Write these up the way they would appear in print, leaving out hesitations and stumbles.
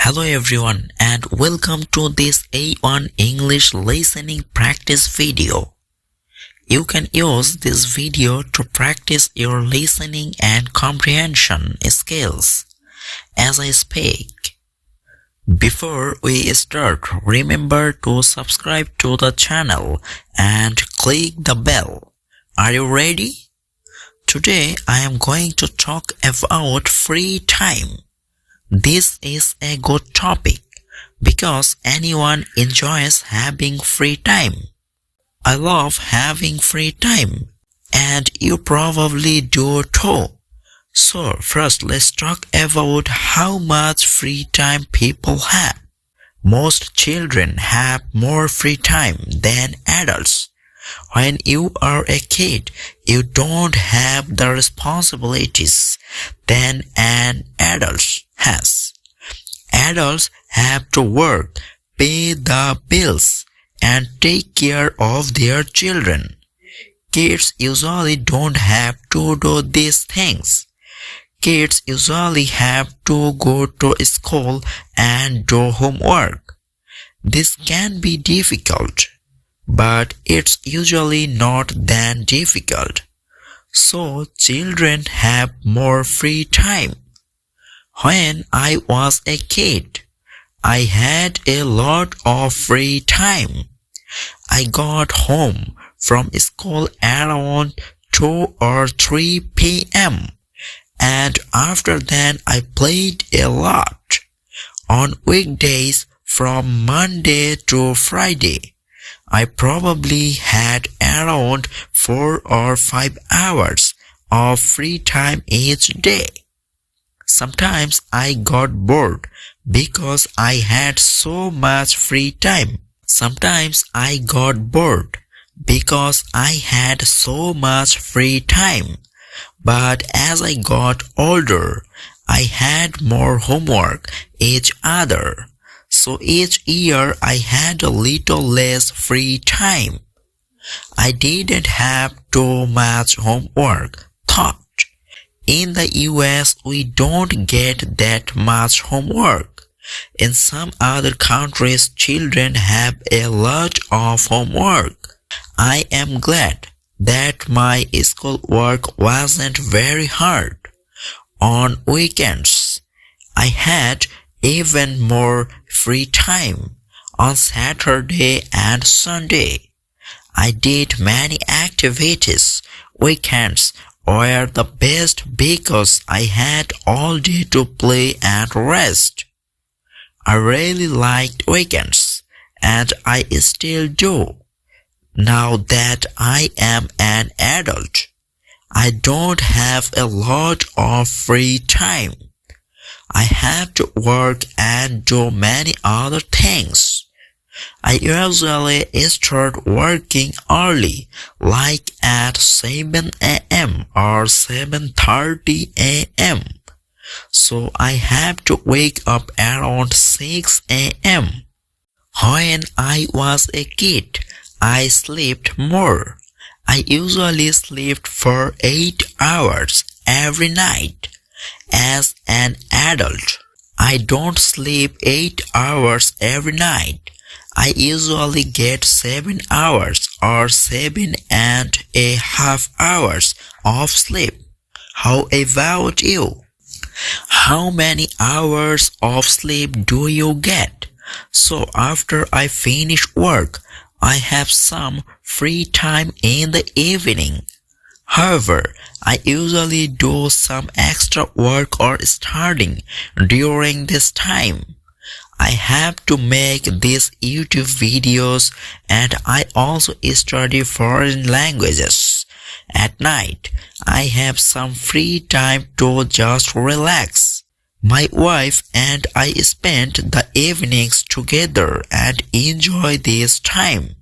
Hello everyone and welcome to this A1 English listening practice video. You can use this video to practice your listening and comprehension skills as I speak. Before we start, remember to subscribe to the channel and click the bell. Are you ready? Today I am going to talk about free time. This is a good topic because anyone enjoys having free time. I love having free time and you probably do too. So first let's talk about how much free time people have. Most children have more free time than adults. When you are a kid, you don't have the responsibilities that an adult has. Adults have to work, pay the bills, and take care of their children. Kids usually don't have to do these things. Kids usually have to go to school and do homework. This can be difficult, but it's usually not that difficult. So children have more free time. When I was a kid, I had a lot of free time. I got home from school around 2 or 3 p.m. and after that I played a lot. On weekdays from Monday to Friday, I probably had around 4 or 5 hours of free time each day. Sometimes I got bored because I had so much free time. Sometimes I got bored because I had so much free time. But as I got older, I had more homework each other. So each year I had a little less free time. I didn't have too much homework taught. In the US, we don't get that much homework. In some other countries, children have a lot of homework. I am glad that my schoolwork wasn't very hard. On weekends, I had even more free time. On Saturday and Sunday, I did many activities. Weekends were the best because I had all day to play and rest. I really liked weekends, and I still do. Now that I am an adult, I don't have a lot of free time. I have to work and do many other things. I usually start working early, like at 7 a.m. or 7:30 a.m. So I have to wake up around 6 a.m. When I was a kid, I slept more. I usually slept for 8 hours every night. As an adult, I don't sleep 8 hours every night. I usually get 7 hours or 7.5 hours of sleep. How about you? How many hours of sleep do you get? So after I finish work, I have some free time in the evening. However, I usually do some extra work or studying during this time. I have to make these YouTube videos and I also study foreign languages. At night, I have some free time to just relax. My wife and I spend the evenings together and enjoy this time.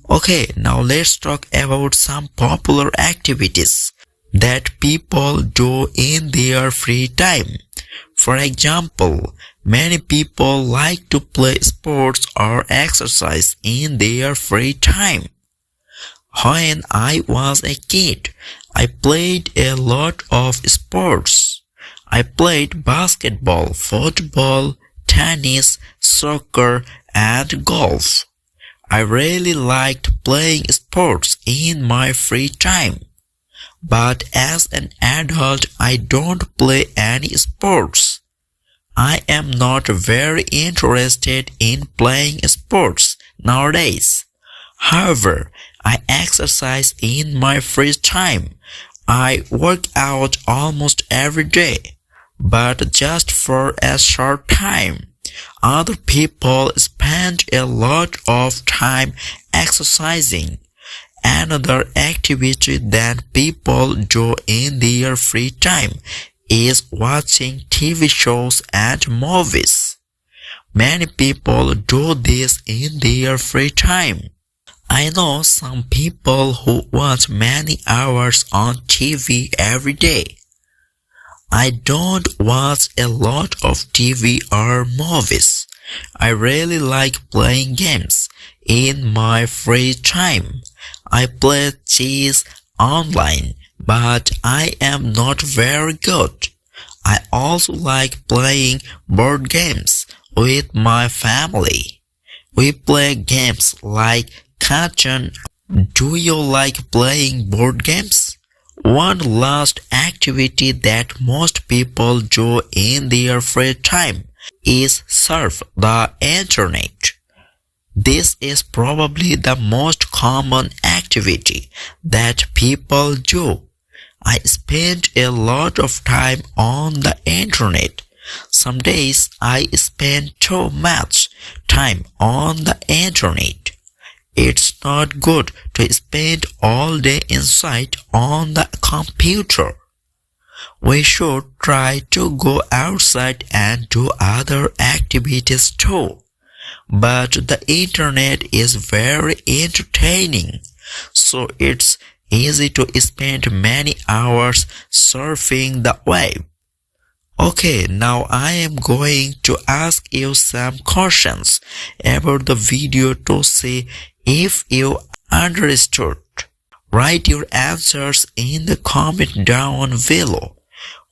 Okay, now let's talk about some popular activities that people do in their free time. For example, many people like to play sports or exercise in their free time. When I was a kid, I played a lot of sports. I played basketball, football, tennis, soccer, and golf. I really liked playing sports in my free time. But as an adult, I don't play any sports. I am not very interested in playing sports nowadays. However, I exercise in my free time. I work out almost every day, but just for a short time. Other people spend a lot of time exercising. Another activity that people do in their free time is watching TV shows and movies. Many people do this in their free time. I know some people who watch many hours on TV every day. I don't watch a lot of TV or movies. I really like playing games in my free time. I play chess online, but I am not very good. I also like playing board games with my family. We play games like Catan. Do you like playing board games? One last activity that most people do in their free time is surf the internet. This is probably the most common activity that people do. I spend a lot of time on the internet. Some days I spend too much time on the internet. It's not good to spend all day inside on the computer. We should try to go outside and do other activities too. But the internet is very entertaining, so it's easy to spend many hours surfing the web. Okay, now I am going to ask you some questions about the video to see if you understood. Write your answers in the comment down below.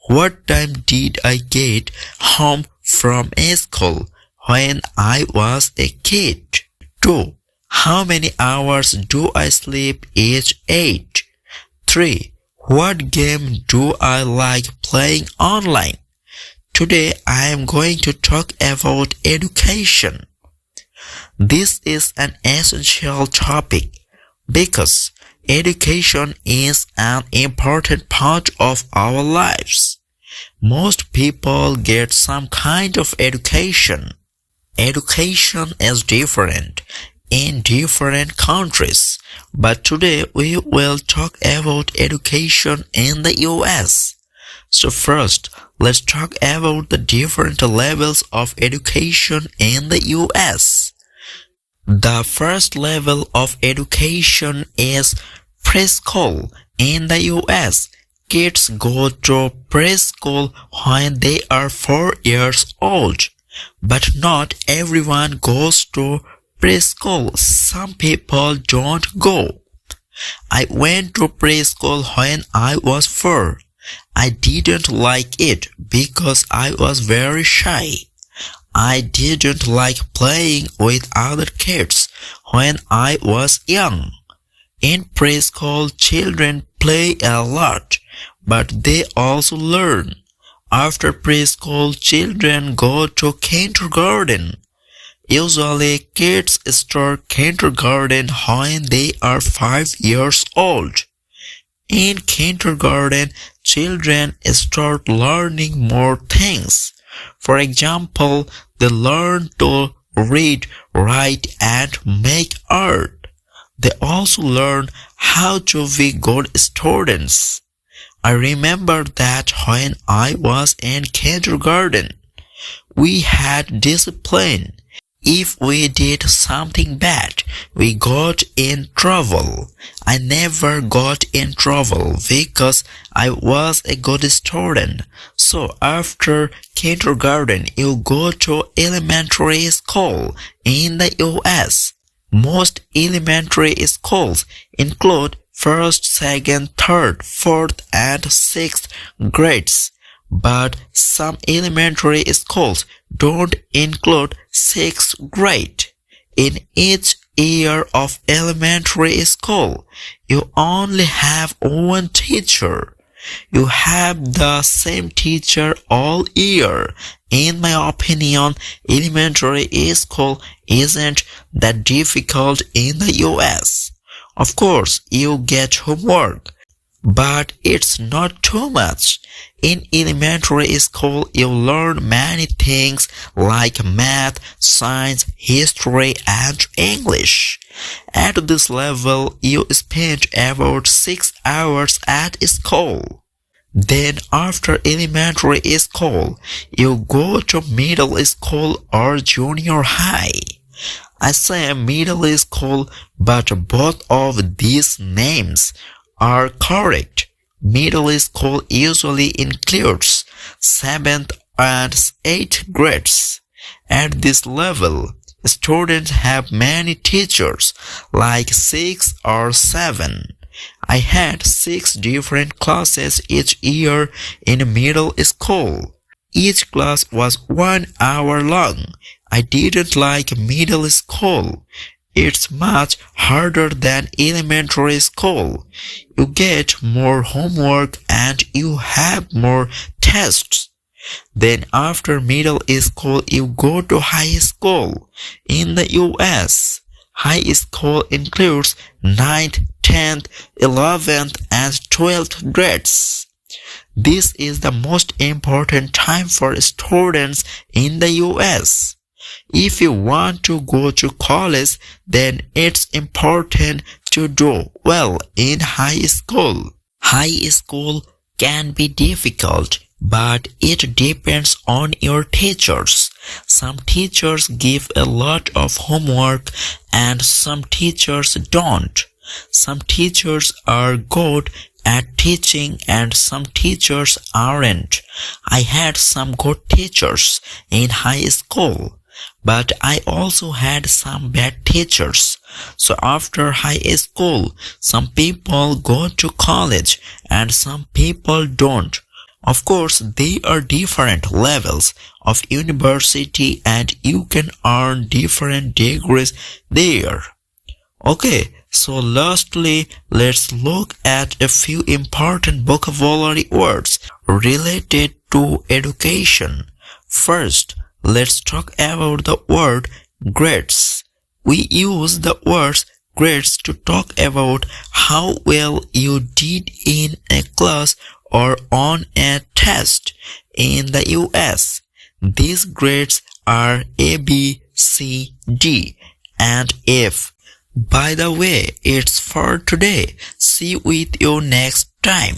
What time did I get home from school when I was a kid? 2. How many hours do I sleep each day? 3. What game do I like playing online? Today I am going to talk about education. This is an essential topic because education is an important part of our lives. Most people get some kind of education. Education is different in different countries, but today we will talk about education in the US. So first, let's talk about the different levels of education in the US. The first level of education is preschool. In the US, kids go to preschool when they are 4 years old. But not everyone goes to preschool. Some people don't go. I went to preschool when I was 4. I didn't like it because I was very shy. I didn't like playing with other kids when I was young. In preschool, children play a lot, but they also learn. After preschool, children go to kindergarten. Usually, kids start kindergarten when they are 5 years old. In kindergarten, children start learning more things. For example, they learn to read, write, and make art. They also learn how to be good students. I remember that when I was in kindergarten, we had discipline. If we did something bad, we got in trouble. I never got in trouble because I was a good student. So after kindergarten, you go to elementary school in the US. Most elementary schools include 1st, 2nd, 3rd, 4th, and 6th grades. But some elementary schools don't include 6th grade. In each year of elementary school, you only have one teacher. You have the same teacher all year. In my opinion, elementary school isn't that difficult in the US. Of course, you get homework, but it's not too much. In elementary school, you learn many things like math, science, history, and English. At this level, you spend about 6 hours at school. Then after elementary school, you go to middle school or junior high. I say middle school, but both of these names are correct. Middle school usually includes 7th and 8th grades. At this level, students have many teachers, like 6 or 7. I had 6 different classes each year in middle school. Each class was 1 hour long. I didn't like middle school. It's much harder than elementary school. You get more homework and you have more tests. Then after middle school, you go to high school. In the US, high school includes 9th, 10th, 11th, and 12th grades. This is the most important time for students in the US. If you want to go to college, then it's important to do well in high school. High school can be difficult, but it depends on your teachers. Some teachers give a lot of homework and some teachers don't. Some teachers are good at teaching and some teachers aren't. I had some good teachers in high school, but I also had some bad teachers. So after high school, some people go to college and some people don't. Of course, they are different levels of university and you can earn different degrees there. Okay, so lastly, let's look at a few important vocabulary words related to education. First, let's talk about the word grades. We use the words grades to talk about how well you did in a class or on a test. In the US, these grades are A, B, C, D, and F. By the way, it's for today. See you with you next time.